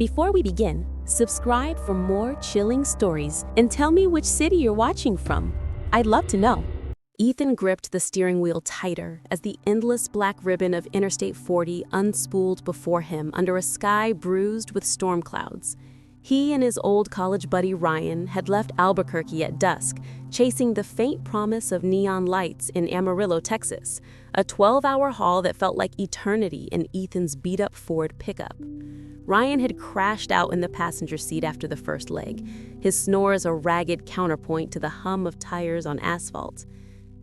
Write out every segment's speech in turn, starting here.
Before we begin, subscribe for more chilling stories and tell me which city you're watching from. I'd love to know. Ethan gripped the steering wheel tighter as the endless black ribbon of Interstate 40 unspooled before him under a sky bruised with storm clouds. He and his old college buddy Ryan had left Albuquerque at dusk, chasing the faint promise of neon lights in Amarillo, Texas, a 12-hour haul that felt like eternity in Ethan's beat-up Ford pickup. Ryan had crashed out in the passenger seat after the first leg, his snores a ragged counterpoint to the hum of tires on asphalt.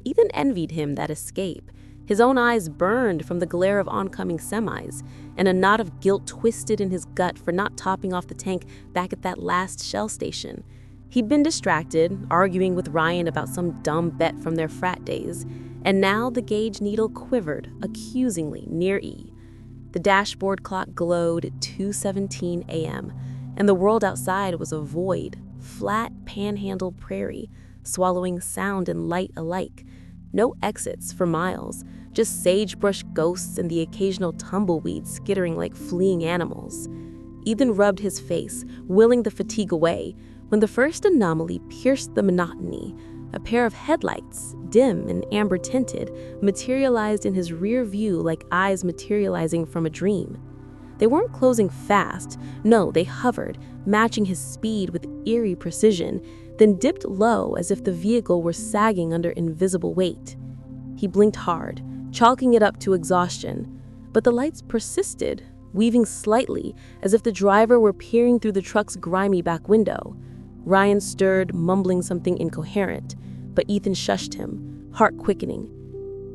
Ethan envied him that escape. His own eyes burned from the glare of oncoming semis, and a knot of guilt twisted in his gut for not topping off the tank back at that last Shell station. He'd been distracted, arguing with Ryan about some dumb bet from their frat days, and now the gauge needle quivered accusingly near E. The dashboard clock glowed at 2:17 a.m., and the world outside was a void, flat panhandle prairie, swallowing sound and light alike. No exits for miles, just sagebrush ghosts and the occasional tumbleweed skittering like fleeing animals. Ethan rubbed his face, willing the fatigue away, when the first anomaly pierced the monotony. A pair of headlights, dim and amber-tinted, materialized in his rear view like eyes materializing from a dream. They weren't closing fast. No, they hovered, matching his speed with eerie precision, then dipped low as if the vehicle were sagging under invisible weight. He blinked hard, chalking it up to exhaustion, but the lights persisted, weaving slightly as if the driver were peering through the truck's grimy back window. Ryan stirred, mumbling something incoherent, but Ethan shushed him, heart quickening.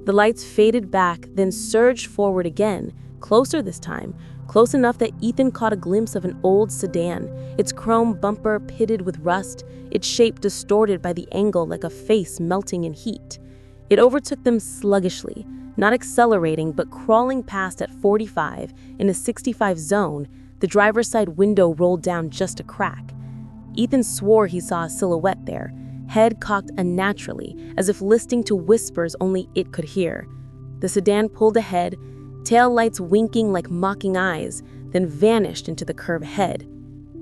The lights faded back, then surged forward again, closer this time, close enough that Ethan caught a glimpse of an old sedan, its chrome bumper pitted with rust, its shape distorted by the angle like a face melting in heat. It overtook them sluggishly, not accelerating but crawling past at 45 in a 65 zone, the driver's side window rolled down just a crack. Ethan swore he saw a silhouette there, head cocked unnaturally, as if listening to whispers only it could hear. The sedan pulled ahead, tail lights winking like mocking eyes, then vanished into the curve ahead.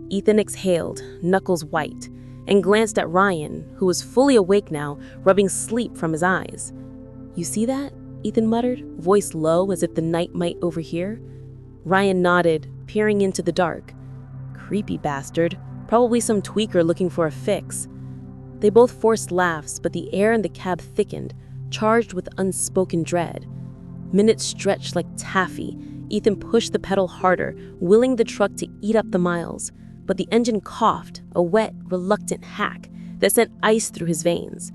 Ethan exhaled, knuckles white, and glanced at Ryan, who was fully awake now, rubbing sleep from his eyes. "You see that?" Ethan muttered, voice low as if the night might overhear. Ryan nodded, peering into the dark. "Creepy bastard. Probably some tweaker looking for a fix." They both forced laughs, but the air in the cab thickened, charged with unspoken dread. Minutes stretched like taffy. Ethan pushed the pedal harder, willing the truck to eat up the miles. But the engine coughed, a wet, reluctant hack that sent ice through his veins.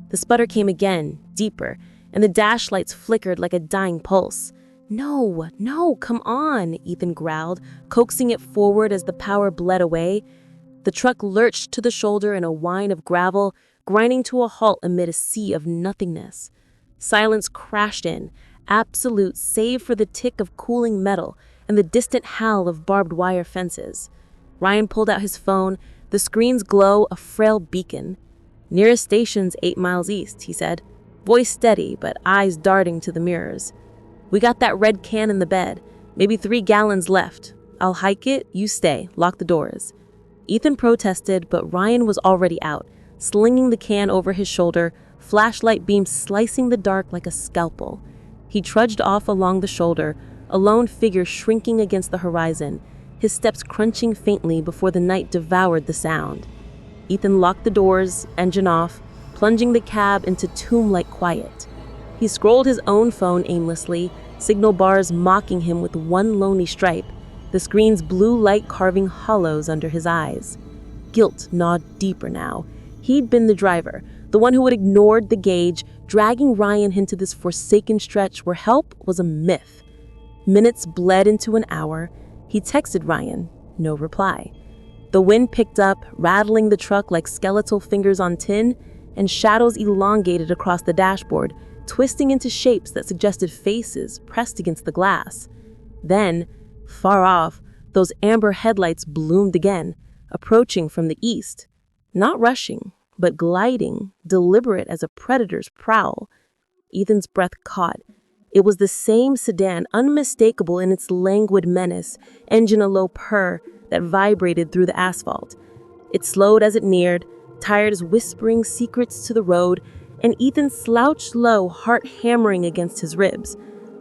The sputter came again, deeper, and the dash lights flickered like a dying pulse. No, come on," Ethan growled, coaxing it forward as the power bled away. The truck lurched to the shoulder in a whine of gravel, grinding to a halt amid a sea of nothingness. Silence crashed in, absolute save for the tick of cooling metal and the distant howl of barbed wire fences. Ryan pulled out his phone, the screen's glow a frail beacon. "Nearest station's 8 miles east," he said, voice steady but eyes darting to the mirrors. "We got that red can in the bed, maybe 3 gallons left. I'll hike it, you stay, lock the doors." Ethan protested, but Ryan was already out, slinging the can over his shoulder, flashlight beams slicing the dark like a scalpel. He trudged off along the shoulder, a lone figure shrinking against the horizon, his steps crunching faintly before the night devoured the sound. Ethan locked the doors, engine off, plunging the cab into tomb-like quiet. He scrolled his own phone aimlessly, signal bars mocking him with one lonely stripe, the screen's blue light carving hollows under his eyes. Guilt gnawed deeper now. He'd been the driver, the one who had ignored the gauge, dragging Ryan into this forsaken stretch where help was a myth. Minutes bled into an hour. He texted Ryan, no reply. The wind picked up, rattling the truck like skeletal fingers on tin, and shadows elongated across the dashboard, twisting into shapes that suggested faces pressed against the glass. Then, far off, those amber headlights bloomed again, approaching from the east. Not rushing, but gliding, deliberate as a predator's prowl. Ethan's breath caught. It was the same sedan, unmistakable in its languid menace, engine a low purr, that vibrated through the asphalt. It slowed as it neared, tires whispering secrets to the road, and Ethan slouched low, heart hammering against his ribs.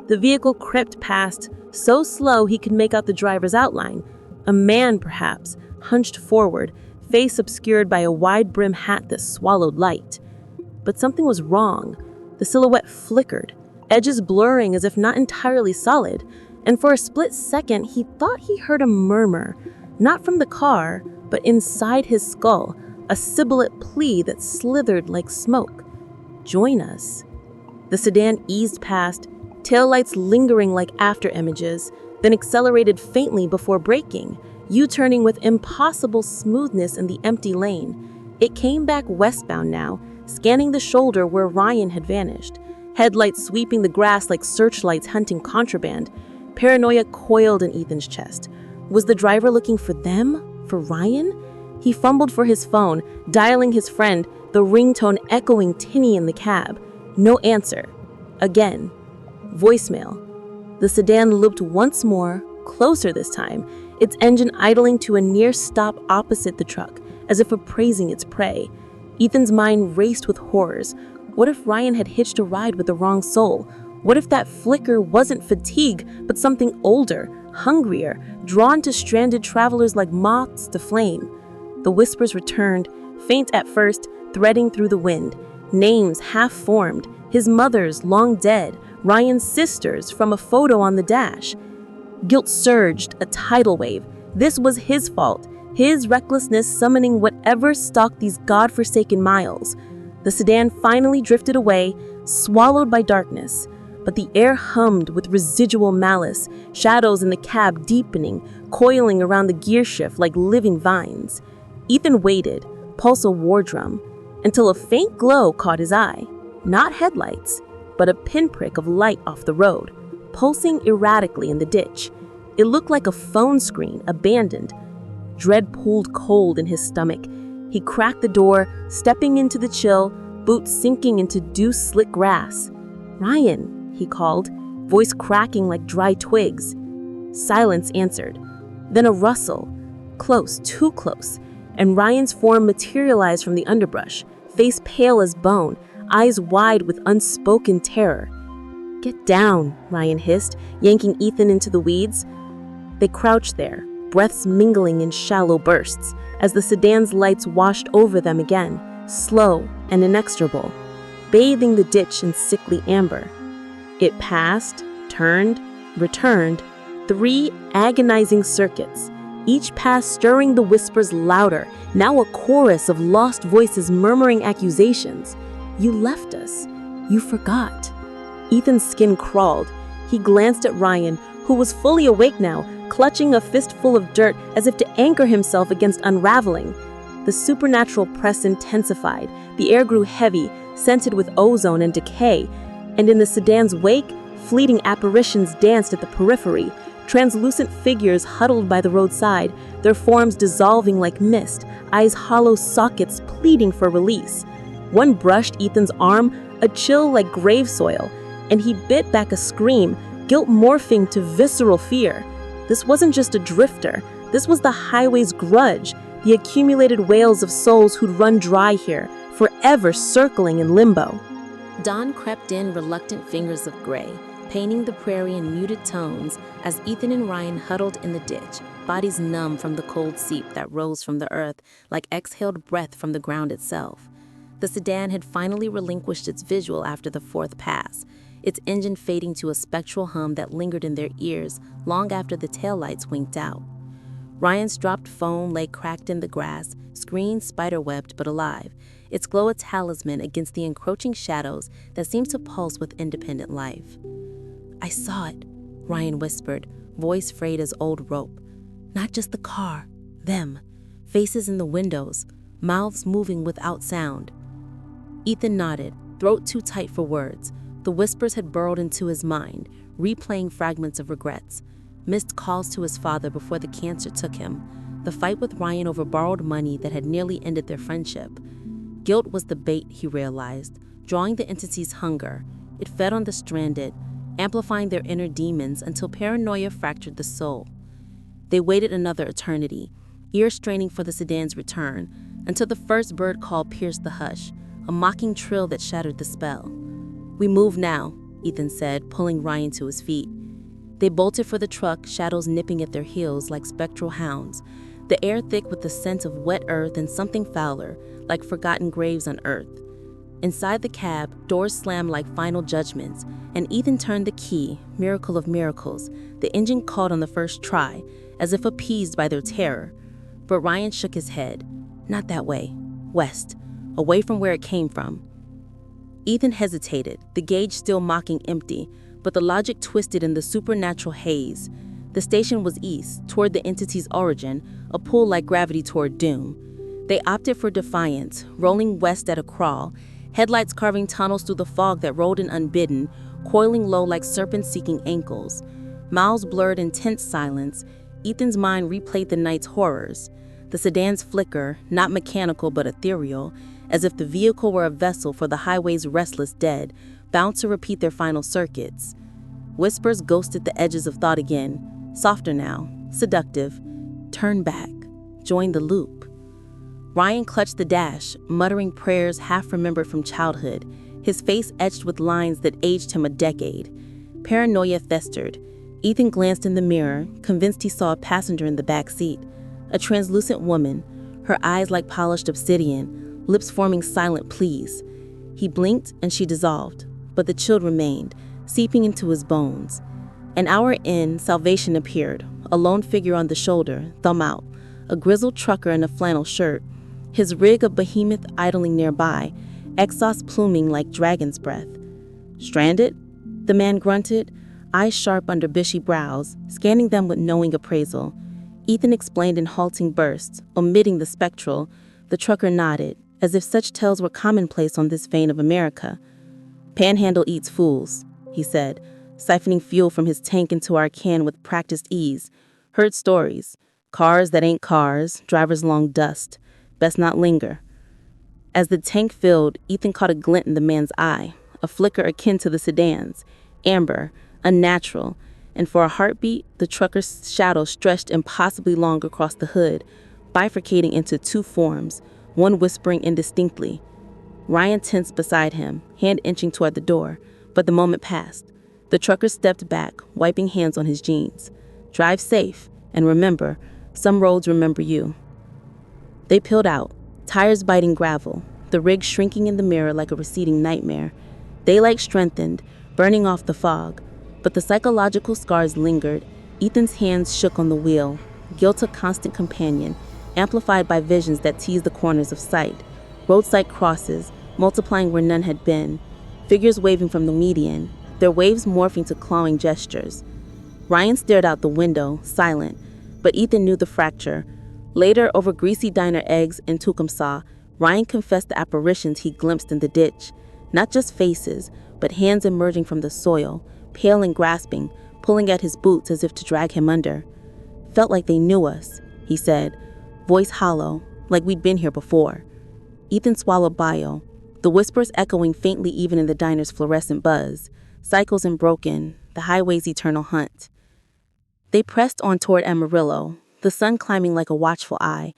The vehicle crept past, so slow he could make out the driver's outline. A man, perhaps, hunched forward, face obscured by a wide-brim hat that swallowed light. But something was wrong. The silhouette flickered, edges blurring as if not entirely solid, and for a split second he thought he heard a murmur, not from the car, but inside his skull, a sibilant plea that slithered like smoke. "Join us." The sedan eased past, taillights lingering like after images, then accelerated faintly before braking, U-turning with impossible smoothness in the empty lane. It came back westbound now, scanning the shoulder where Ryan had vanished, headlights sweeping the grass like searchlights hunting contraband. Paranoia coiled in Ethan's chest. Was the driver looking for them? For Ryan? He fumbled for his phone, dialing his friend, the ringtone echoing tinny in the cab. No answer. Again. Voicemail. The sedan looped once more, closer this time, its engine idling to a near stop opposite the truck, as if appraising its prey. Ethan's mind raced with horrors. What if Ryan had hitched a ride with the wrong soul? What if that flicker wasn't fatigue, but something older, hungrier, drawn to stranded travelers like moths to flame? The whispers returned, faint at first, threading through the wind. Names half-formed, his mother's long dead, Ryan's sisters from a photo on the dash. Guilt surged, a tidal wave. This was his fault, his recklessness summoning whatever stalked these godforsaken miles. The sedan finally drifted away, swallowed by darkness. But the air hummed with residual malice, shadows in the cab deepening, coiling around the gear shift like living vines. Ethan waited, pulse a war drum, until a faint glow caught his eye. Not headlights, but a pinprick of light off the road, pulsing erratically in the ditch. It looked like a phone screen, abandoned. Dread pulled cold in his stomach. He cracked the door, stepping into the chill, boots sinking into dew-slick grass. "Ryan," he called, voice cracking like dry twigs. Silence answered. Then a rustle, close, too close, and Ryan's form materialized from the underbrush, face pale as bone, eyes wide with unspoken terror. "Get down," Ryan hissed, yanking Ethan into the weeds. They crouched there, breaths mingling in shallow bursts, as the sedan's lights washed over them again, slow and inexorable, bathing the ditch in sickly amber. It passed, turned, returned, 3 agonizing circuits, each pass stirring the whispers louder, now a chorus of lost voices murmuring accusations. "You left us. You forgot." Ethan's skin crawled. He glanced at Ryan, who was fully awake now, clutching a fistful of dirt as if to anchor himself against unraveling. The supernatural press intensified. The air grew heavy, scented with ozone and decay, and in the sedan's wake, fleeting apparitions danced at the periphery, translucent figures huddled by the roadside, their forms dissolving like mist, eyes hollow sockets pleading for release. One brushed Ethan's arm, a chill like grave soil, and he bit back a scream, guilt morphing to visceral fear. This wasn't just a drifter. This was the highway's grudge, the accumulated wails of souls who'd run dry here, forever circling in limbo. Dawn crept in reluctant fingers of gray, painting the prairie in muted tones as Ethan and Ryan huddled in the ditch, bodies numb from the cold seep that rose from the earth like exhaled breath from the ground itself. The sedan had finally relinquished its visual after the 4th pass, its engine fading to a spectral hum that lingered in their ears long after the taillights winked out. Ryan's dropped phone lay cracked in the grass, screen spiderwebbed but alive, its glow a talisman against the encroaching shadows that seemed to pulse with independent life. "I saw it," Ryan whispered, voice frayed as old rope. "Not just the car, them, faces in the windows, mouths moving without sound." Ethan nodded, throat too tight for words. The whispers had burrowed into his mind, replaying fragments of regrets. Missed calls to his father before the cancer took him. The fight with Ryan over borrowed money that had nearly ended their friendship. Guilt was the bait, he realized, drawing the entity's hunger. It fed on the stranded, amplifying their inner demons until paranoia fractured the soul. They waited another eternity, ears straining for the sedan's return, until the first bird call pierced the hush, a mocking trill that shattered the spell. "We move now," Ethan said, pulling Ryan to his feet. They bolted for the truck, shadows nipping at their heels like spectral hounds, the air thick with the scent of wet earth and something fouler, like forgotten graves unearthed. Inside the cab, doors slammed like final judgments, and Ethan turned the key, miracle of miracles. The engine caught on the first try, as if appeased by their terror. But Ryan shook his head. Not that way. West. Away from where it came from. Ethan hesitated, the gauge still mocking empty, but the logic twisted in the supernatural haze. The station was east, toward the entity's origin, a pull like gravity toward doom. They opted for defiance, rolling west at a crawl, headlights carving tunnels through the fog that rolled in unbidden, coiling low like serpents seeking ankles. Miles blurred in tense silence, Ethan's mind replayed the night's horrors. The sedan's flicker, not mechanical but ethereal, as if the vehicle were a vessel for the highway's restless dead, bound to repeat their final circuits. Whispers ghosted the edges of thought again, softer now, seductive. Turn back, join the loop. Ryan clutched the dash, muttering prayers half-remembered from childhood, his face etched with lines that aged him a decade. Paranoia festered. Ethan glanced in the mirror, convinced he saw a passenger in the back seat, a translucent woman, her eyes like polished obsidian, lips forming silent pleas. He blinked and she dissolved, but the chill remained, seeping into his bones. An hour in, salvation appeared, a lone figure on the shoulder, thumb out, a grizzled trucker in a flannel shirt, his rig of behemoth idling nearby, exhaust pluming like dragon's breath. "Stranded?" the man grunted, eyes sharp under bushy brows, scanning them with knowing appraisal. Ethan explained in halting bursts, omitting the spectral. The trucker nodded, as if such tales were commonplace on this vein of America. "Panhandle eats fools," he said, siphoning fuel from his tank into our can with practiced ease. "Heard stories. Cars that ain't cars, drivers long dust. Best not linger." As the tank filled, Ethan caught a glint in the man's eye, a flicker akin to the sedan's, amber, unnatural, and for a heartbeat, the trucker's shadow stretched impossibly long across the hood, bifurcating into two forms, one whispering indistinctly. Ryan tensed beside him, hand inching toward the door, but the moment passed. The trucker stepped back, wiping hands on his jeans. "Drive safe, and remember, some roads remember you." They peeled out, tires biting gravel, the rig shrinking in the mirror like a receding nightmare. Daylight strengthened, burning off the fog, but the psychological scars lingered. Ethan's hands shook on the wheel, guilt a constant companion, amplified by visions that teased the corners of sight, roadside crosses, multiplying where none had been, figures waving from the median, their waves morphing to clawing gestures. Ryan stared out the window, silent, but Ethan knew the fracture. Later, over greasy diner eggs in Tecumseh, Ryan confessed the apparitions he glimpsed in the ditch. Not just faces, but hands emerging from the soil, pale and grasping, pulling at his boots as if to drag him under. "Felt like they knew us," he said, voice hollow, like we'd been here before. Ethan swallowed bio, the whispers echoing faintly even in the diner's fluorescent buzz, cycles unbroken, the highway's eternal hunt. They pressed on toward Amarillo, the sun climbing like a watchful eye,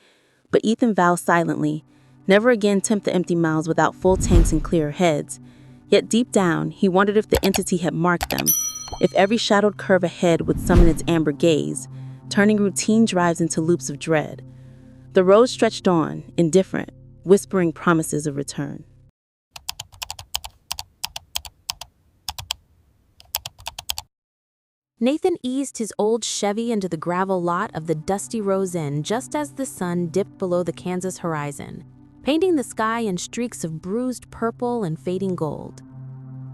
but Ethan vowed silently, never again tempt the empty miles without full tanks and clearer heads. Yet deep down, he wondered if the entity had marked them, if every shadowed curve ahead would summon its amber gaze, turning routine drives into loops of dread. The road stretched on, indifferent, whispering promises of return. Nathan eased his old Chevy into the gravel lot of the dusty Rose Inn just as the sun dipped below the Kansas horizon, painting the sky in streaks of bruised purple and fading gold.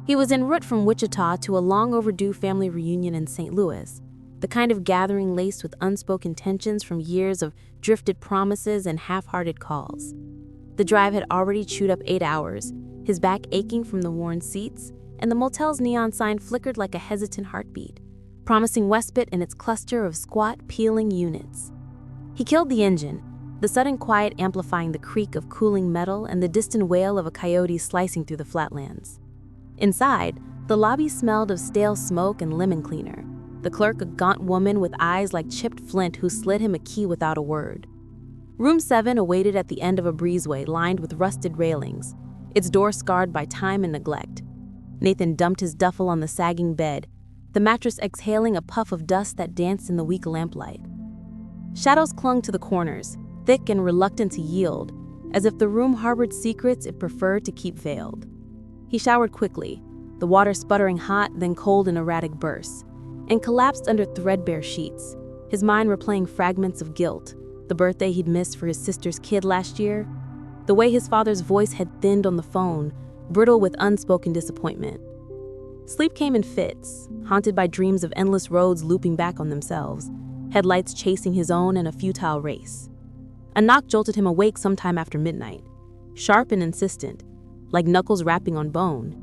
He was en route from Wichita to a long-overdue family reunion in St. Louis, the kind of gathering laced with unspoken tensions from years of drifted promises and half-hearted calls. The drive had already chewed up 8 hours, his back aching from the worn seats, and the motel's neon sign flickered like a hesitant heartbeat, promising respite in its cluster of squat, peeling units. He killed the engine, the sudden quiet amplifying the creak of cooling metal and the distant wail of a coyote slicing through the flatlands. Inside, the lobby smelled of stale smoke and lemon cleaner. The clerk, a gaunt woman with eyes like chipped flint who slid him a key without a word. Room 7 awaited at the end of a breezeway lined with rusted railings, its door scarred by time and neglect. Nathan dumped his duffel on the sagging bed, the mattress exhaling a puff of dust that danced in the weak lamplight. Shadows clung to the corners, thick and reluctant to yield, as if the room harbored secrets it preferred to keep veiled. He showered quickly, the water sputtering hot, then cold in erratic bursts, and collapsed under threadbare sheets, his mind replaying fragments of guilt, the birthday he'd missed for his sister's kid last year, the way his father's voice had thinned on the phone, brittle with unspoken disappointment. Sleep came in fits, haunted by dreams of endless roads looping back on themselves, headlights chasing his own in a futile race. A knock jolted him awake sometime after midnight, sharp and insistent, like knuckles rapping on bone.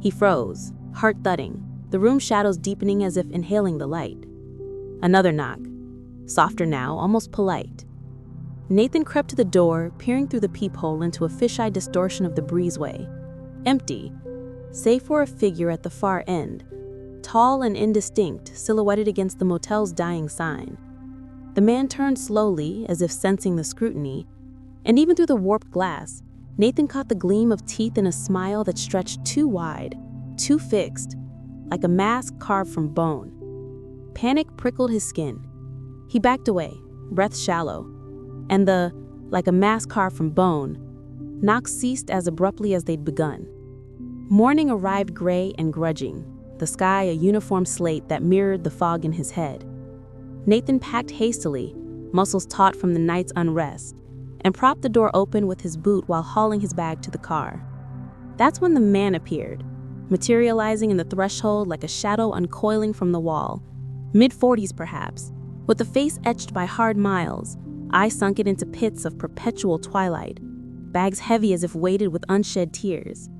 He froze, heart thudding, the room's shadows deepening as if inhaling the light. Another knock, softer now, almost polite. Nathan crept to the door, peering through the peephole into a fisheye distortion of the breezeway. Empty, save for a figure at the far end, tall and indistinct, silhouetted against the motel's dying sign. The man turned slowly, as if sensing the scrutiny, and even through the warped glass, Nathan caught the gleam of teeth in a smile that stretched too wide, too fixed, like a mask carved from bone. Panic prickled his skin. He backed away, breath shallow, and the, like a mask carved from bone, knocks ceased as abruptly as they'd begun. Morning arrived gray and grudging, the sky a uniform slate that mirrored the fog in his head. Nathan packed hastily, muscles taut from the night's unrest, and propped the door open with his boot while hauling his bag to the car. That's when the man appeared, materializing in the threshold like a shadow uncoiling from the wall, mid-40s perhaps, with a face etched by hard miles, eyes sunken into pits of perpetual twilight, bags heavy as if weighted with unshed tears.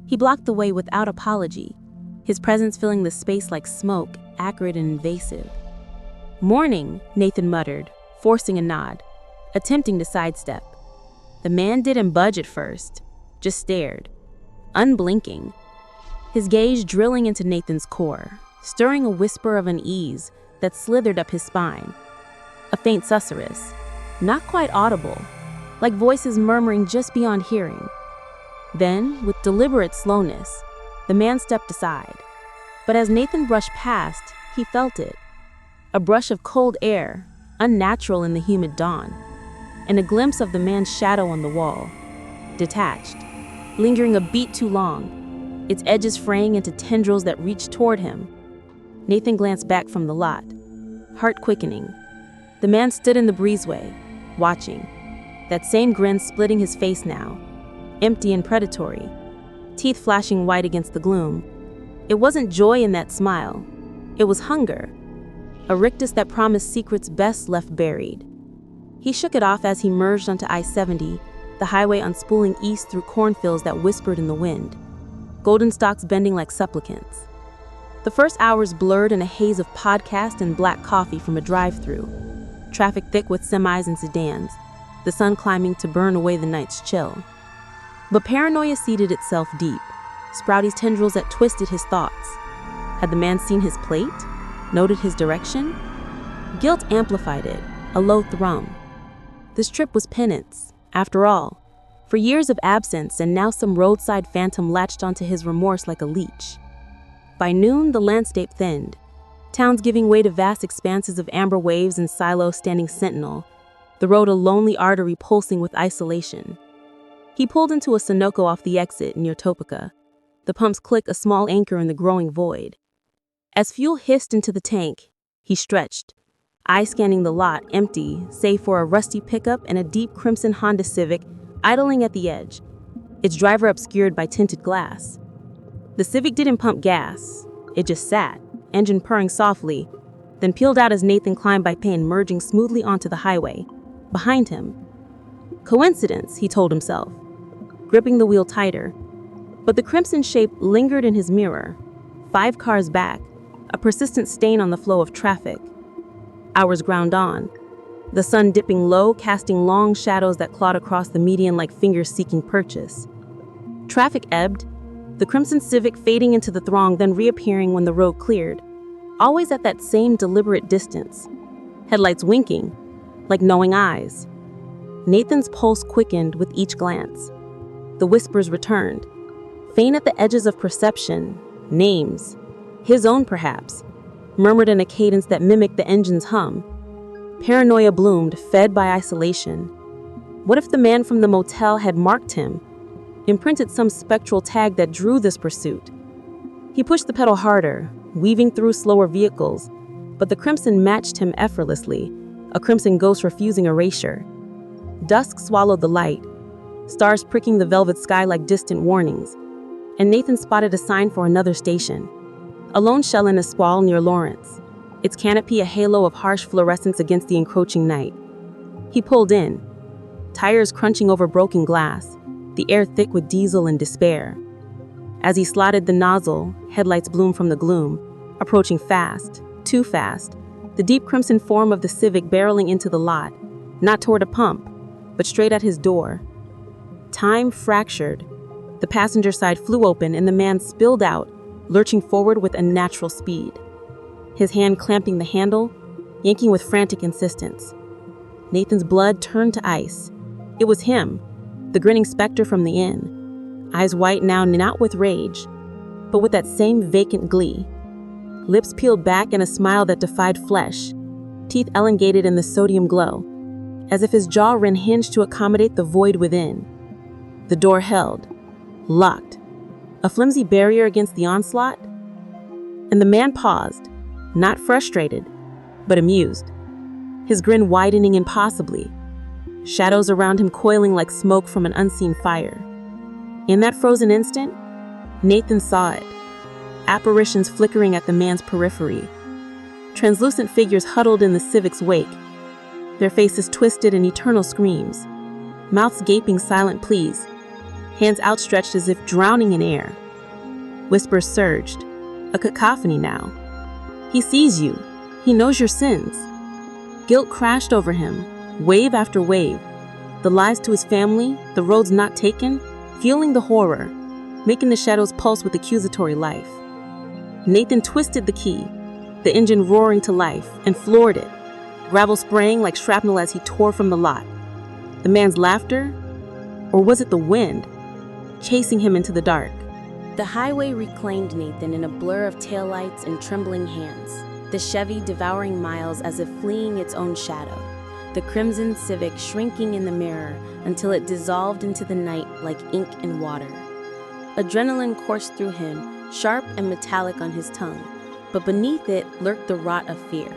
He blocked the way without apology, his presence filling the space like smoke, acrid and invasive. "Morning," Nathan muttered, forcing a nod, attempting to sidestep. The man didn't budge at first, just stared, unblinking, his gaze drilling into Nathan's core, stirring a whisper of unease that slithered up his spine. A faint susurrus, not quite audible, like voices murmuring just beyond hearing. Then, with deliberate slowness, the man stepped aside. But as Nathan brushed past, he felt it. A brush of cold air, unnatural in the humid dawn, and a glimpse of the man's shadow on the wall, detached, lingering a beat too long, its edges fraying into tendrils that reached toward him. Nathan glanced back from the lot, heart quickening. The man stood in the breezeway, watching, that same grin splitting his face now, empty and predatory, teeth flashing white against the gloom. It wasn't joy in that smile, it was hunger, a rictus that promised secrets best left buried. He shook it off as he merged onto I-70, the highway unspooling east through cornfields that whispered in the wind, golden stalks bending like supplicants. The first hours blurred in a haze of podcast and black coffee from a drive-thru, traffic thick with semis and sedans, the sun climbing to burn away the night's chill. But paranoia seeded itself deep, sprouty tendrils that twisted his thoughts. Had the man seen his plate? Noted his direction? Guilt amplified it, a low thrum. This trip was penance, after all, for years of absence, and now some roadside phantom latched onto his remorse like a leech. By noon, the landscape thinned, towns giving way to vast expanses of amber waves and silos standing sentinel, the road a lonely artery pulsing with isolation. He pulled into a Sunoco off the exit near Topeka, the pumps click a small anchor in the growing void. As fuel hissed into the tank, he stretched, eyes scanning the lot, empty, save for a rusty pickup and a deep crimson Honda Civic idling at the edge, its driver obscured by tinted glass. The Civic didn't pump gas, it just sat, engine purring softly, then peeled out as Nathan climbed by pane, merging smoothly onto the highway, behind him. Coincidence, he told himself, gripping the wheel tighter. But the crimson shape lingered in his mirror, 5 cars back, a persistent stain on the flow of traffic. Hours ground on, the sun dipping low, casting long shadows that clawed across the median like fingers seeking purchase. Traffic ebbed, the crimson Civic fading into the throng, then reappearing when the road cleared. always at that same deliberate distance, headlights winking, like knowing eyes. Nathan's pulse quickened with each glance. The whispers returned, faint at the edges of perception, names, his own perhaps, murmured in a cadence that mimicked the engine's hum. Paranoia bloomed, fed by isolation. What if the man from the motel had marked him, imprinted some spectral tag that drew this pursuit? He pushed the pedal harder, weaving through slower vehicles, but the crimson matched him effortlessly, a crimson ghost refusing erasure. Dusk swallowed the light, stars pricking the velvet sky like distant warnings, and Nathan spotted a sign for another station. A lone shell in a squall near Lawrence, its canopy a halo of harsh fluorescence against the encroaching night. He pulled in, tires crunching over broken glass, the air thick with diesel and despair. As he slotted the nozzle, headlights bloomed from the gloom, approaching fast, too fast, the deep crimson form of the Civic barreling into the lot, not toward a pump, but straight at his door. Time fractured. The passenger side flew open and the man spilled out, lurching forward with unnatural speed. His hand clamping the handle, yanking with frantic insistence. Nathan's blood turned to ice. It was him, the grinning specter from the inn, eyes white now not with rage, but with that same vacant glee. Lips peeled back in a smile that defied flesh, teeth elongated in the sodium glow, as if his jaw ran hinged to accommodate the void within. The door held, locked, a flimsy barrier against the onslaught, and the man paused, not frustrated, but amused, his grin widening impossibly, shadows around him coiling like smoke from an unseen fire. In that frozen instant, Nathan saw it, apparitions flickering at the man's periphery, translucent figures huddled in the Civic's wake, their faces twisted in eternal screams, mouths gaping silent pleas, hands outstretched as if drowning in air. Whispers surged, a cacophony now. He sees you. He knows your sins. Guilt crashed over him, wave after wave. The lies to his family, the roads not taken, fueling the horror, making the shadows pulse with accusatory life. Nathan twisted the key, the engine roaring to life, and floored it, gravel spraying like shrapnel as he tore from the lot. The man's laughter? Or was it the wind, chasing him into the dark? The highway reclaimed Nathan in a blur of taillights and trembling hands, the Chevy devouring miles as if fleeing its own shadow, the crimson Civic shrinking in the mirror until it dissolved into the night like ink in water. Adrenaline coursed through him, sharp and metallic on his tongue, but beneath it lurked the rot of fear,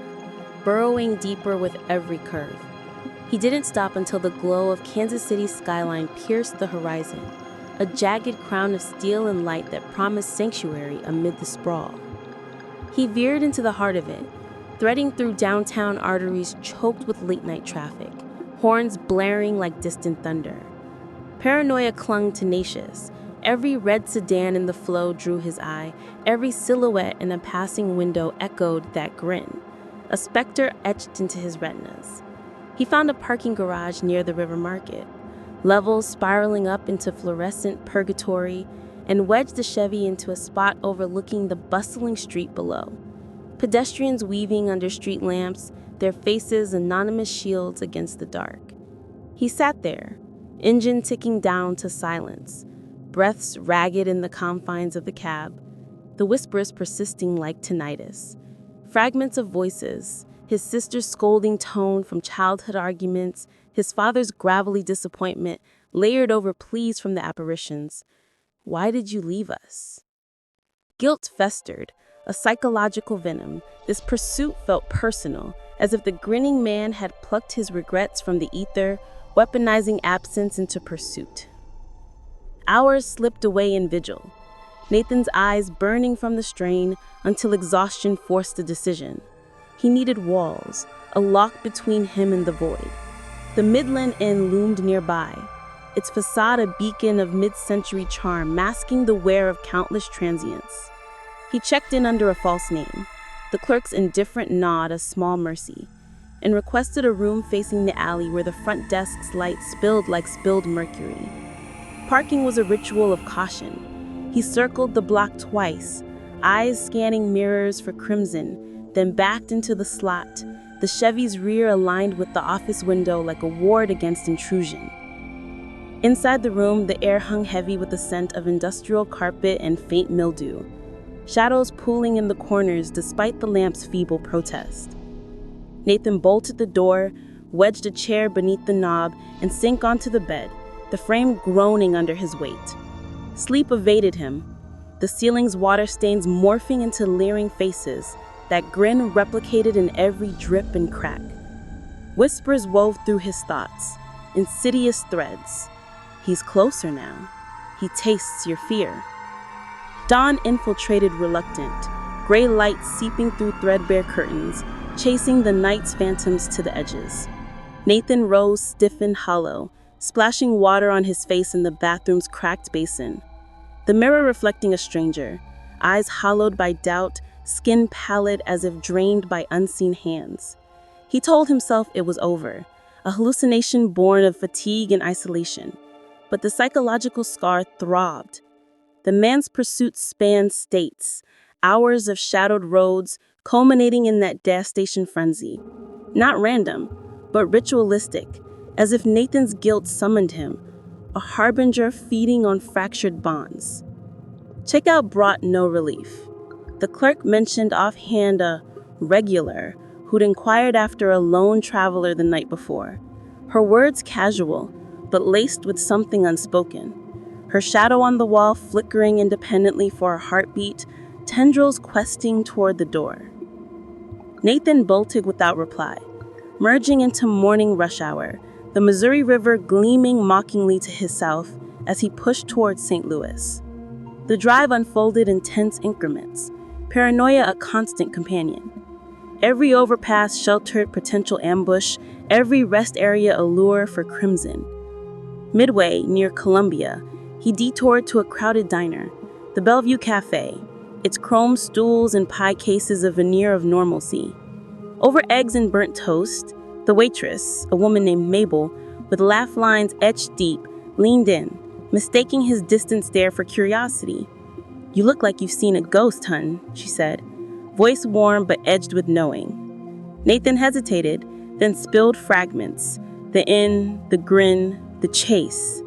burrowing deeper with every curve. He didn't stop until the glow of Kansas City's skyline pierced the horizon, a jagged crown of steel and light that promised sanctuary amid the sprawl. He veered into the heart of it, threading through downtown arteries choked with late-night traffic, horns blaring like distant thunder. Paranoia clung tenacious. Every red sedan in the flow drew his eye. Every silhouette in a passing window echoed that grin, a specter etched into his retinas. He found a parking garage near the river market, levels spiraling up into fluorescent purgatory, and wedged the Chevy into a spot overlooking the bustling street below. Pedestrians weaving under street lamps, their faces anonymous shields against the dark. He sat there, engine ticking down to silence, breaths ragged in the confines of the cab, the whispers persisting like tinnitus. Fragments of voices, his sister's scolding tone from childhood arguments, his father's gravelly disappointment layered over pleas from the apparitions. Why did you leave us? Guilt festered, a psychological venom. This pursuit felt personal, as if the grinning man had plucked his regrets from the ether, weaponizing absence into pursuit. Hours slipped away in vigil, Nathan's eyes burning from the strain until exhaustion forced a decision. He needed walls, a lock between him and the void. The Midland Inn loomed nearby, its facade a beacon of mid-century charm masking the wear of countless transients. He checked in under a false name, the clerk's indifferent nod a small mercy, and requested a room facing the alley where the front desk's light spilled like spilled mercury. Parking was a ritual of caution. He circled the block twice, eyes scanning mirrors for crimson, then backed into the slot, the Chevy's rear aligned with the office window like a ward against intrusion. Inside the room, the air hung heavy with the scent of industrial carpet and faint mildew, shadows pooling in the corners despite the lamp's feeble protest. Nathan bolted the door, wedged a chair beneath the knob, and sank onto the bed, the frame groaning under his weight. Sleep evaded him, the ceiling's water stains morphing into leering faces, that grin replicated in every drip and crack. Whispers wove through his thoughts, insidious threads. He's closer now. He tastes your fear. Dawn infiltrated reluctant, gray light seeping through threadbare curtains, chasing the night's phantoms to the edges. Nathan rose stiff and hollow, splashing water on his face in the bathroom's cracked basin. The mirror reflecting a stranger, eyes hollowed by doubt, skin pallid as if drained by unseen hands. He told himself it was over, a hallucination born of fatigue and isolation. But the psychological scar throbbed. The man's pursuit spanned states, hours of shadowed roads, culminating in that gas station frenzy. Not random, but ritualistic, as if Nathan's guilt summoned him, a harbinger feeding on fractured bonds. Checkout brought no relief. The clerk mentioned offhand a regular who'd inquired after a lone traveler the night before. Her words casual, but laced with something unspoken. Her shadow on the wall flickering independently for a heartbeat, tendrils questing toward the door. Nathan bolted without reply, merging into morning rush hour, the Missouri River gleaming mockingly to his south as he pushed toward St. Louis. The drive unfolded in tense increments, paranoia a constant companion. Every overpass sheltered potential ambush, every rest area a lure for crimson. Midway, near Columbia, he detoured to a crowded diner, the Bellevue Cafe, its chrome stools and pie cases a veneer of normalcy. Over eggs and burnt toast, the waitress, a woman named Mabel, with laugh lines etched deep, leaned in, mistaking his distant stare for curiosity. "You look like you've seen a ghost, hun," she said, voice warm but edged with knowing. Nathan hesitated, then spilled fragments, the inn, the grin, the chase.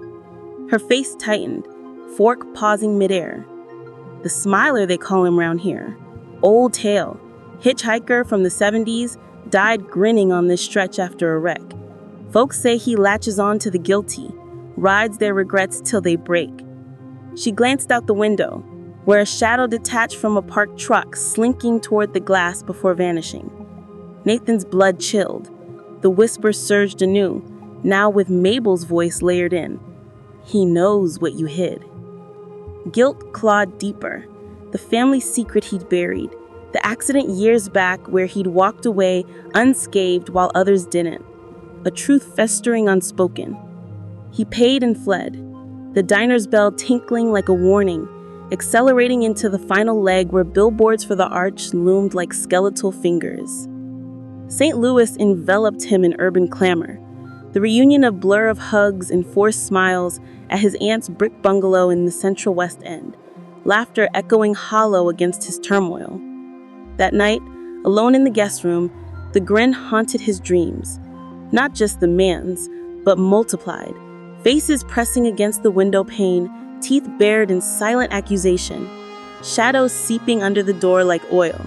Her face tightened, fork pausing midair. The smiler they call him round here. Old tale, hitchhiker from the 70s, died grinning on this stretch after a wreck. Folks say he latches on to the guilty, rides their regrets till they break. She glanced out the window, where a shadow detached from a parked truck slinking toward the glass before vanishing. Nathan's blood chilled. The whisper surged anew, now with Mabel's voice layered in. "He knows what you hid." Guilt clawed deeper, the family secret he'd buried, the accident years back where he'd walked away unscathed while others didn't, a truth festering unspoken. He paid and fled, the diner's bell tinkling like a warning, accelerating into the final leg where billboards for the arch loomed like skeletal fingers. St. Louis enveloped him in urban clamor, the reunion of blur of hugs and forced smiles at his aunt's brick bungalow in the central West End, laughter echoing hollow against his turmoil. That night, alone in the guest room, the grin haunted his dreams, not just the man's, but multiplied, faces pressing against the window pane, teeth bared in silent accusation, shadows seeping under the door like oil.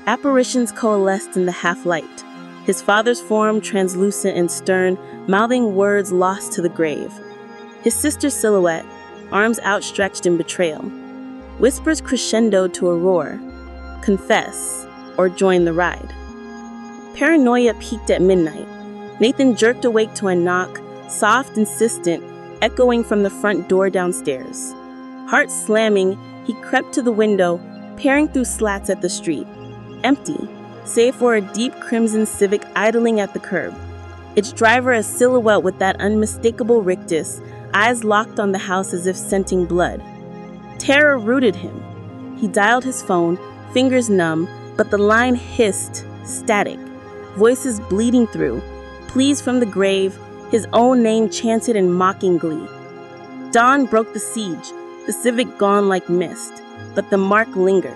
Apparitions coalesced in the half-light, his father's form translucent and stern, mouthing words lost to the grave. His sister's silhouette, arms outstretched in betrayal. Whispers crescendoed to a roar. Confess, or join the ride. Paranoia peaked at midnight. Nathan jerked awake to a knock, soft, insistent, echoing from the front door downstairs. Heart slamming, he crept to the window, peering through slats at the street. Empty, save for a deep crimson Civic idling at the curb. Its driver a silhouette with that unmistakable rictus, eyes locked on the house as if scenting blood. Terror rooted him. He dialed his phone, fingers numb, but the line hissed, static, voices bleeding through, pleas from the grave, his own name chanted in mocking glee. Dawn broke the siege, the Civic gone like mist, but the mark lingered.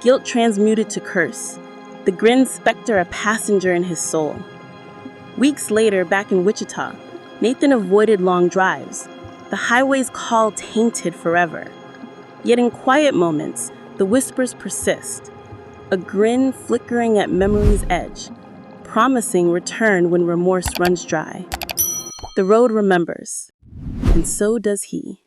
guilt transmuted to curse, the grin specter a passenger in his soul. Weeks later, back in Wichita, Nathan avoided long drives, the highway's call tainted forever. Yet in quiet moments, the whispers persist, a grin flickering at memory's edge, promising return when remorse runs dry. The road remembers, and so does he.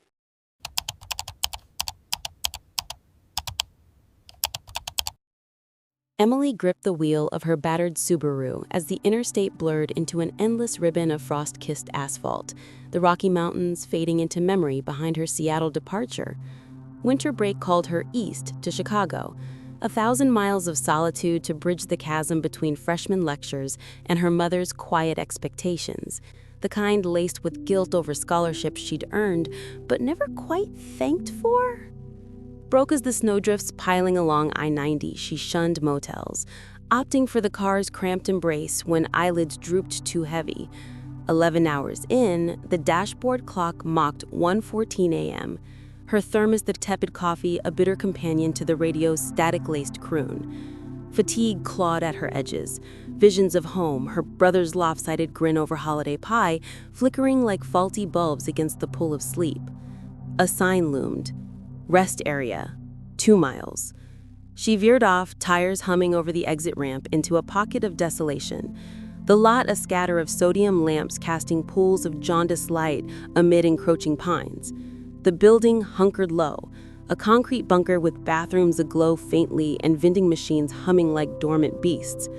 Emily gripped the wheel of her battered Subaru as the interstate blurred into an endless ribbon of frost-kissed asphalt, the Rocky Mountains fading into memory behind her Seattle departure. Winter break called her east to Chicago, 1,000 miles of solitude to bridge the chasm between freshman lectures and her mother's quiet expectations, the kind laced with guilt over scholarships she'd earned but never quite thanked for. Broke as the snowdrifts piling along I-90, she shunned motels, opting for the car's cramped embrace when eyelids drooped too heavy. 11 hours in, the dashboard clock mocked 1:14 a.m., her thermos the tepid coffee a bitter companion to the radio's static-laced croon. Fatigue clawed at her edges, visions of home, her brother's lopsided grin over holiday pie, flickering like faulty bulbs against the pull of sleep. A sign loomed. Rest area, 2 miles. She veered off, tires humming over the exit ramp, into a pocket of desolation. The lot a scatter of sodium lamps casting pools of jaundiced light amid encroaching pines. The building hunkered low, a concrete bunker with bathrooms aglow faintly and vending machines humming like dormant beasts.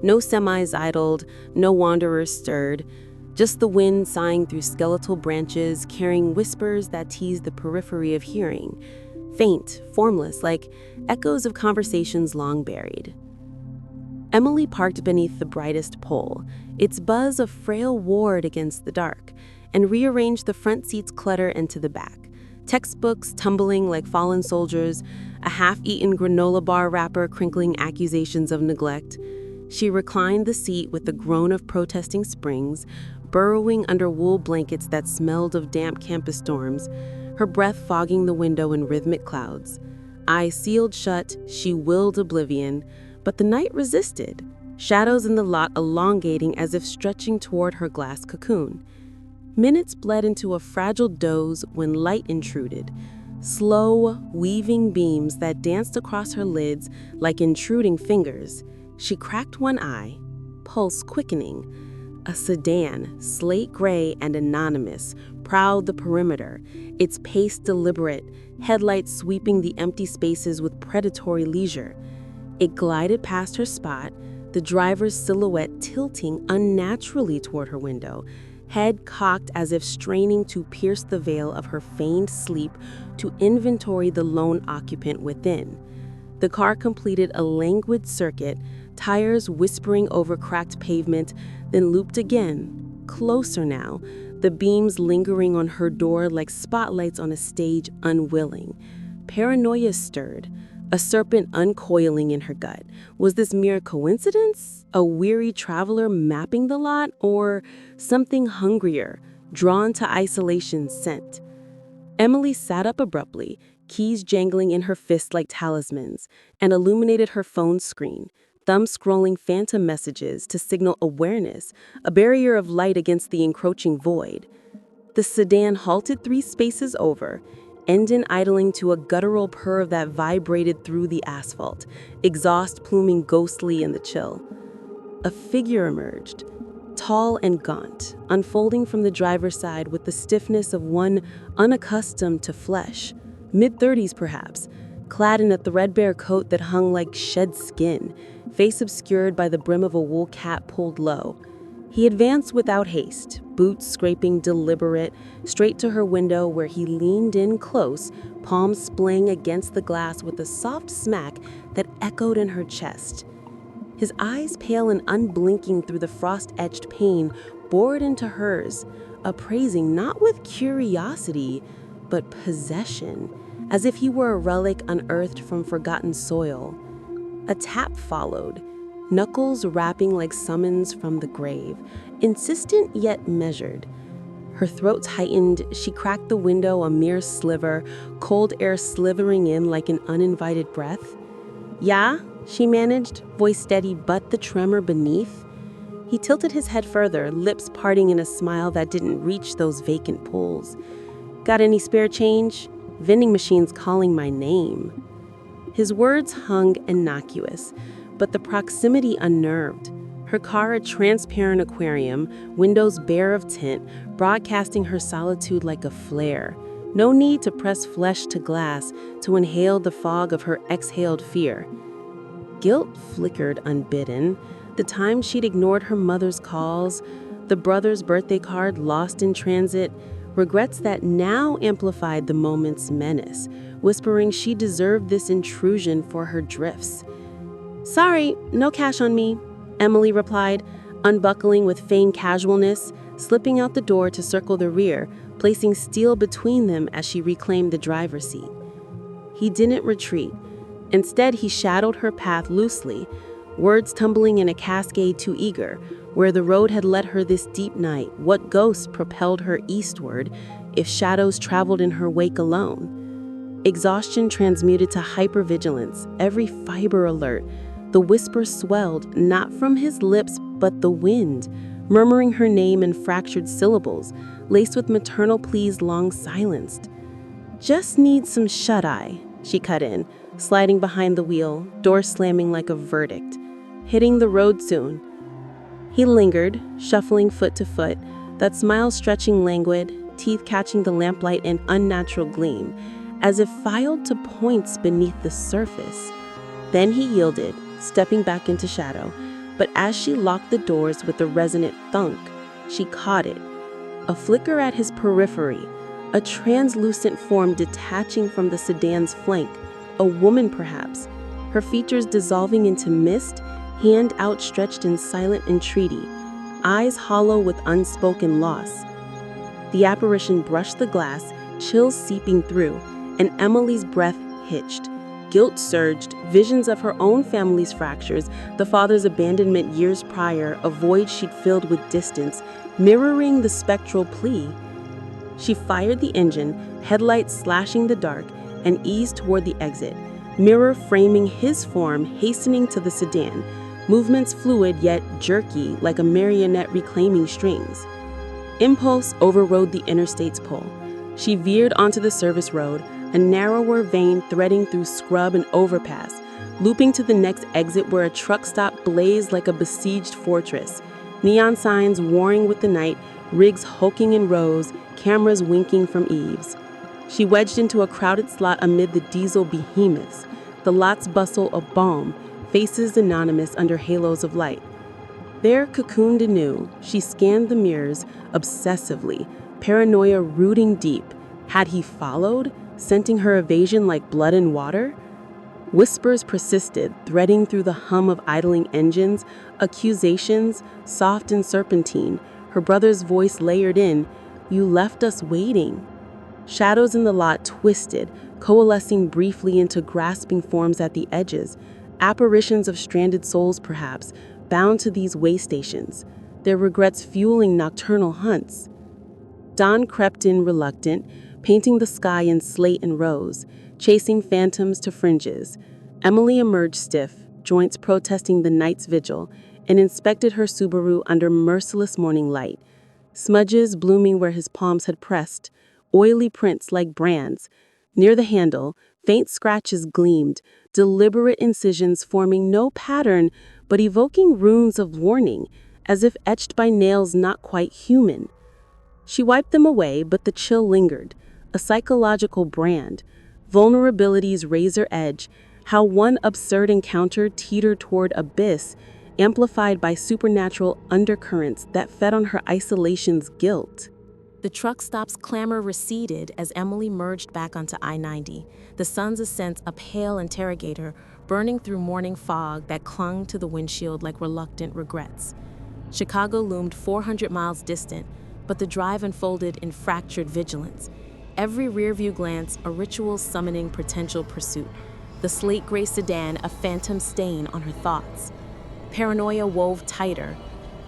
No semis idled, no wanderers stirred, just the wind sighing through skeletal branches, carrying whispers that tease the periphery of hearing, faint, formless, like echoes of conversations long buried. Emily parked beneath the brightest pole, its buzz a frail ward against the dark, and rearranged the front seat's clutter into the back. Textbooks tumbling like fallen soldiers, a half-eaten granola bar wrapper crinkling accusations of neglect. She reclined the seat with the groan of protesting springs, burrowing under wool blankets that smelled of damp campus dorms, her breath fogging the window in rhythmic clouds. Eyes sealed shut, she willed oblivion, but the night resisted, shadows in the lot elongating as if stretching toward her glass cocoon. Minutes bled into a fragile doze when light intruded, slow, weaving beams that danced across her lids like intruding fingers. She cracked one eye, pulse quickening. A sedan, slate gray and anonymous, prowled the perimeter, its pace deliberate, headlights sweeping the empty spaces with predatory leisure. It glided past her spot, the driver's silhouette tilting unnaturally toward her window, head cocked as if straining to pierce the veil of her feigned sleep to inventory the lone occupant within. The car completed a languid circuit, tires whispering over cracked pavement, then looped again, closer now, the beams lingering on her door like spotlights on a stage unwilling. Paranoia stirred, a serpent uncoiling in her gut. Was this mere coincidence? A weary traveler mapping the lot? Or something hungrier, drawn to isolation's scent? Emily sat up abruptly, keys jangling in her fists like talismans, and illuminated her phone screen, thumb scrolling phantom messages to signal awareness, a barrier of light against the encroaching void. The sedan halted 3 spaces over, engine idling to a guttural purr that vibrated through the asphalt, exhaust pluming ghostly in the chill. A figure emerged, tall and gaunt, unfolding from the driver's side with the stiffness of one unaccustomed to flesh, mid-30s perhaps, clad in a threadbare coat that hung like shed skin, face obscured by the brim of a wool cap pulled low. He advanced without haste, boots scraping deliberate, straight to her window where he leaned in close, palms splaying against the glass with a soft smack that echoed in her chest. His eyes, pale and unblinking through the frost-etched pane, bored into hers, appraising not with curiosity, but possession, as if he were a relic unearthed from forgotten soil. A tap followed, knuckles rapping like summons from the grave, insistent yet measured. Her throat tightened, she cracked the window a mere sliver, cold air slithering in like an uninvited breath. "Yeah?" she managed, voice steady but the tremor beneath. He tilted his head further, lips parting in a smile that didn't reach those vacant pools. "Got any spare change? Vending machines calling my name." His words hung innocuous, but the proximity unnerved. Her car a transparent aquarium, windows bare of tint, broadcasting her solitude like a flare. No need to press flesh to glass to inhale the fog of her exhaled fear. Guilt flickered unbidden. The time she'd ignored her mother's calls, the brother's birthday card lost in transit, regrets that now amplified the moment's menace, whispering she deserved this intrusion for her drifts. "Sorry, no cash on me," Emily replied, unbuckling with feigned casualness, slipping out the door to circle the rear, placing steel between them as she reclaimed the driver's seat. He didn't retreat. Instead, he shadowed her path loosely, words tumbling in a cascade too eager. Where the road had led her this deep night, what ghosts propelled her eastward if shadows traveled in her wake alone? Exhaustion transmuted to hypervigilance, every fiber alert. The whisper swelled, not from his lips, but the wind, murmuring her name in fractured syllables, laced with maternal pleas long silenced. "Just need some shut-eye," she cut in, sliding behind the wheel, door slamming like a verdict. "Hitting the road soon." He lingered, shuffling foot to foot, that smile stretching languid, teeth catching the lamplight in unnatural gleam, as if filed to points beneath the surface. Then he yielded, stepping back into shadow, but as she locked the doors with a resonant thunk, she caught it. A flicker at his periphery, a translucent form detaching from the sedan's flank, a woman perhaps, her features dissolving into mist, hand outstretched in silent entreaty, eyes hollow with unspoken loss. The apparition brushed the glass, chills seeping through, and Emily's breath hitched. Guilt surged, visions of her own family's fractures, the father's abandonment years prior, a void she'd filled with distance, mirroring the spectral plea. She fired the engine, headlights slashing the dark, and eased toward the exit, mirror framing his form, hastening to the sedan, movements fluid yet jerky like a marionette reclaiming strings. Impulse overrode the interstate's pull. She veered onto the service road, a narrower vein threading through scrub and overpass, looping to the next exit where a truck stop blazed like a besieged fortress. Neon signs warring with the night, rigs hulking in rows, cameras winking from eaves. She wedged into a crowded slot amid the diesel behemoths, the lot's bustle a balm, faces anonymous under halos of light. There, cocooned anew, she scanned the mirrors obsessively, paranoia rooting deep. Had he followed, scenting her evasion like blood and water? Whispers persisted, threading through the hum of idling engines, accusations, soft and serpentine, her brother's voice layered in, "You left us waiting." Shadows in the lot twisted, coalescing briefly into grasping forms at the edges, apparitions of stranded souls perhaps, bound to these way stations, their regrets fueling nocturnal hunts. Dawn crept in reluctant, painting the sky in slate and rose, chasing phantoms to fringes. Emily emerged stiff, joints protesting the night's vigil, and inspected her Subaru under merciless morning light. Smudges blooming where his palms had pressed, oily prints like brands. Near the handle, faint scratches gleamed, deliberate incisions forming no pattern but evoking runes of warning, as if etched by nails not quite human. She wiped them away, but the chill lingered, a psychological brand, vulnerability's razor edge, how one absurd encounter teetered toward abyss, amplified by supernatural undercurrents that fed on her isolation's guilt. The truck stop's clamor receded as Emily merged back onto I-90, the sun's ascent a pale interrogator, burning through morning fog that clung to the windshield like reluctant regrets. Chicago loomed 400 miles distant, but the drive unfolded in fractured vigilance. Every rearview glance a ritual summoning potential pursuit. The slate gray sedan a phantom stain on her thoughts. Paranoia wove tighter,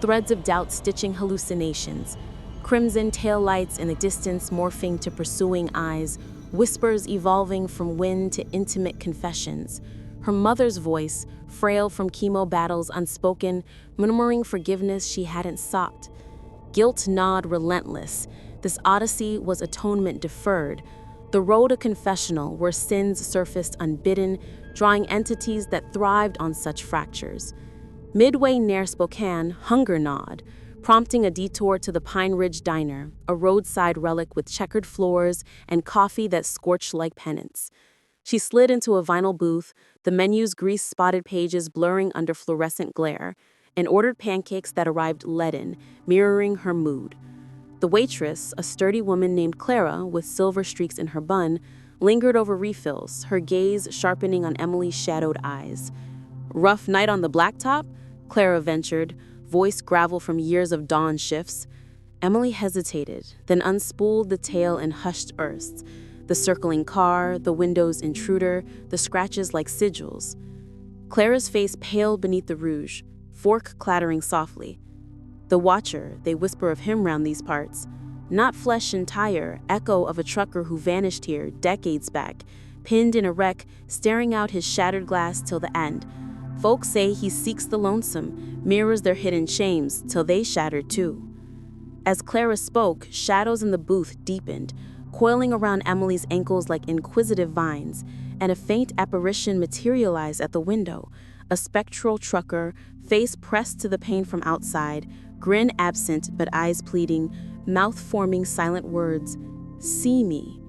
threads of doubt stitching hallucinations. Crimson taillights in the distance morphing to pursuing eyes, whispers evolving from wind to intimate confessions. Her mother's voice, frail from chemo battles unspoken, murmuring forgiveness she hadn't sought. Guilt gnawed relentless. This odyssey was atonement deferred, the road a confessional where sins surfaced unbidden, drawing entities that thrived on such fractures. Midway near Spokane, hunger gnawed, prompting a detour to the Pine Ridge Diner, a roadside relic with checkered floors and coffee that scorched like penance. She slid into a vinyl booth, the menu's grease-spotted pages blurring under fluorescent glare, and ordered pancakes that arrived leaden, mirroring her mood. The waitress, a sturdy woman named Clara with silver streaks in her bun, lingered over refills, her gaze sharpening on Emily's shadowed eyes. "Rough night on the blacktop?" Clara ventured, voice gravel from years of dawn shifts. Emily hesitated, then unspooled the tale in hushed bursts. The circling car, the window's intruder, the scratches like sigils. Clara's face paled beneath the rouge, fork clattering softly. "The Watcher, they whisper of him round these parts. Not flesh and tire, echo of a trucker who vanished here decades back, pinned in a wreck, staring out his shattered glass till the end. Folks say he seeks the lonesome, mirrors their hidden shames till they shattered too." As Clara spoke, shadows in the booth deepened, coiling around Emily's ankles like inquisitive vines, and a faint apparition materialized at the window, a spectral trucker, face pressed to the pane from outside, grin absent but eyes pleading, mouth forming silent words, "See me."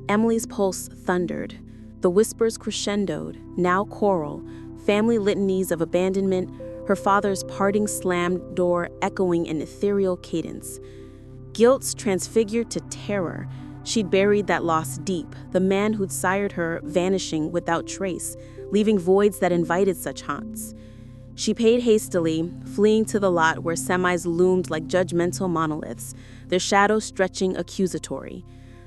Emily's pulse thundered. The whispers crescendoed, now choral, family litanies of abandonment, her father's parting slammed door echoing an ethereal cadence. Guilt's transfigured to terror. She'd buried that loss deep, the man who'd sired her vanishing without trace, leaving voids that invited such haunts. She paid hastily, fleeing to the lot where semis loomed like judgmental monoliths, their shadows stretching accusatory.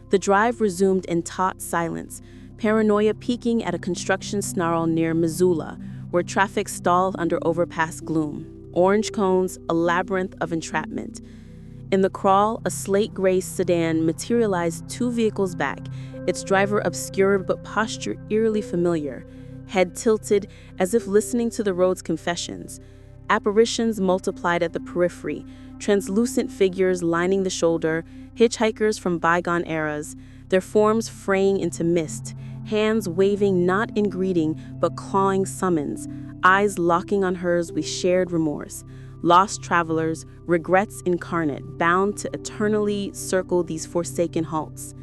The drive resumed in taut silence, paranoia peaking at a construction snarl near Missoula, where traffic stalled under overpass gloom. Orange cones, a labyrinth of entrapment. In the crawl, a slate-gray sedan materialized 2 vehicles back, its driver obscured but posture eerily familiar, head tilted as if listening to the road's confessions. Apparitions multiplied at the periphery, translucent figures lining the shoulder, hitchhikers from bygone eras, their forms fraying into mist, hands waving not in greeting but clawing summons, eyes locking on hers with shared remorse. Lost travelers, regrets incarnate, bound to eternally circle these forsaken halts.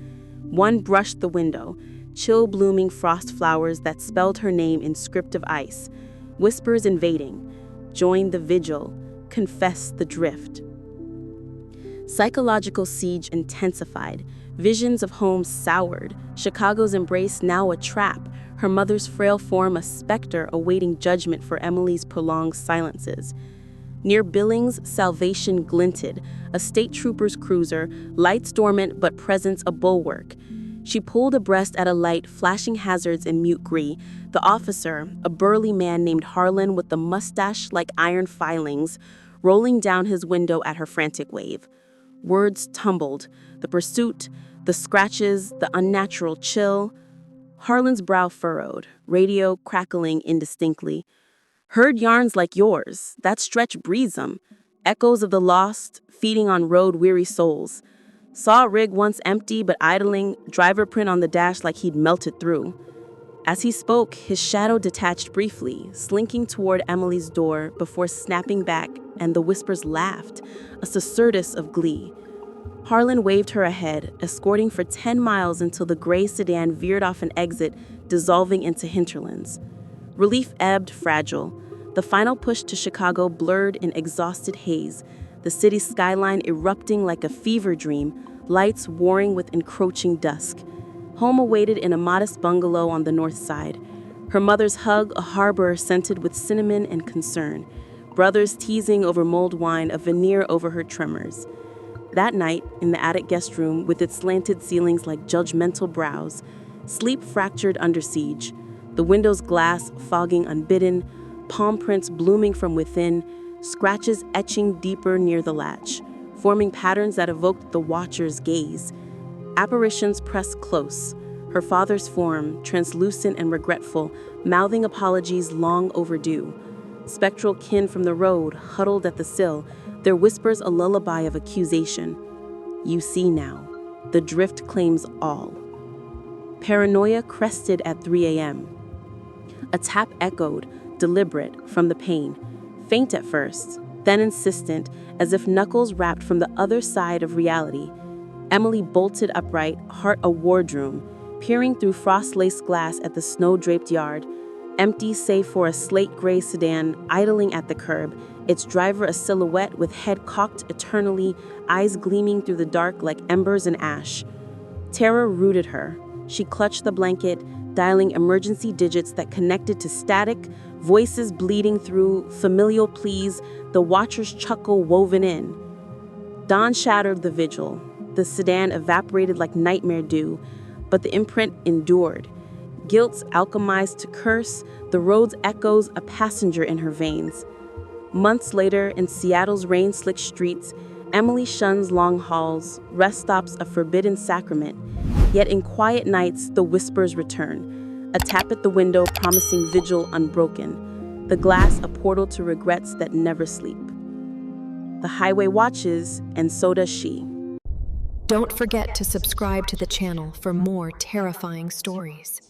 One brushed the window, chill-blooming frost flowers that spelled her name in script of ice. Whispers invading. Join the vigil. Confess the drift. Psychological siege intensified. Visions of home soured. Chicago's embrace now a trap. Her mother's frail form a specter awaiting judgment for Emily's prolonged silences. Near Billings, salvation glinted, a state trooper's cruiser, lights dormant but presence a bulwark. She pulled abreast at a light, flashing hazards in mute glee. The officer, a burly man named Harlan with the mustache like iron filings, rolling down his window at her frantic wave. Words tumbled, the pursuit, the scratches, the unnatural chill. Harlan's brow furrowed, radio crackling indistinctly. "Heard yarns like yours, that stretch breeze 'em. Echoes of the lost, feeding on road-weary souls. Saw a rig once empty but idling, driver print on the dash like he'd melted through." As he spoke, his shadow detached briefly, slinking toward Emily's door before snapping back, and the whispers laughed, a susurrus of glee. Harlan waved her ahead, escorting for 10 miles until the gray sedan veered off an exit, dissolving into hinterlands. Relief ebbed fragile. The final push to Chicago blurred in exhausted haze, the city's skyline erupting like a fever dream, lights warring with encroaching dusk. Home awaited in a modest bungalow on the north side. Her mother's hug a harbor scented with cinnamon and concern. Brothers teasing over mulled wine, a veneer over her tremors. That night, in the attic guest room with its slanted ceilings like judgmental brows, sleep fractured under siege. The window's glass fogging unbidden, palm prints blooming from within, scratches etching deeper near the latch, forming patterns that evoked the watcher's gaze. Apparitions pressed close, her father's form, translucent and regretful, mouthing apologies long overdue. Spectral kin from the road, huddled at the sill, their whispers a lullaby of accusation. You see now, the drift claims all. Paranoia crested at 3 a.m. A tap echoed, deliberate, from the pane, faint at first, then insistent, as if knuckles rapped from the other side of reality. Emily bolted upright, heart a wardroom, peering through frost-laced glass at the snow-draped yard, empty save for a slate-gray sedan idling at the curb, its driver a silhouette with head cocked eternally, eyes gleaming through the dark like embers and ash. Terror rooted her. She clutched the blanket, dialing emergency digits that connected to static, voices bleeding through, familial pleas, the watcher's chuckle woven in. Dawn shattered the vigil. The sedan evaporated like nightmare dew, but the imprint endured. Guilt's alchemized to curse, the road's echoes a passenger in her veins. Months later, in Seattle's rain-slicked streets, Emily shuns long halls, rest stops a forbidden sacrament. Yet in quiet nights, the whispers return. A tap at the window promising vigil unbroken. The glass a portal to regrets that never sleep. The highway watches, and so does she. Don't forget to subscribe to the channel for more terrifying stories.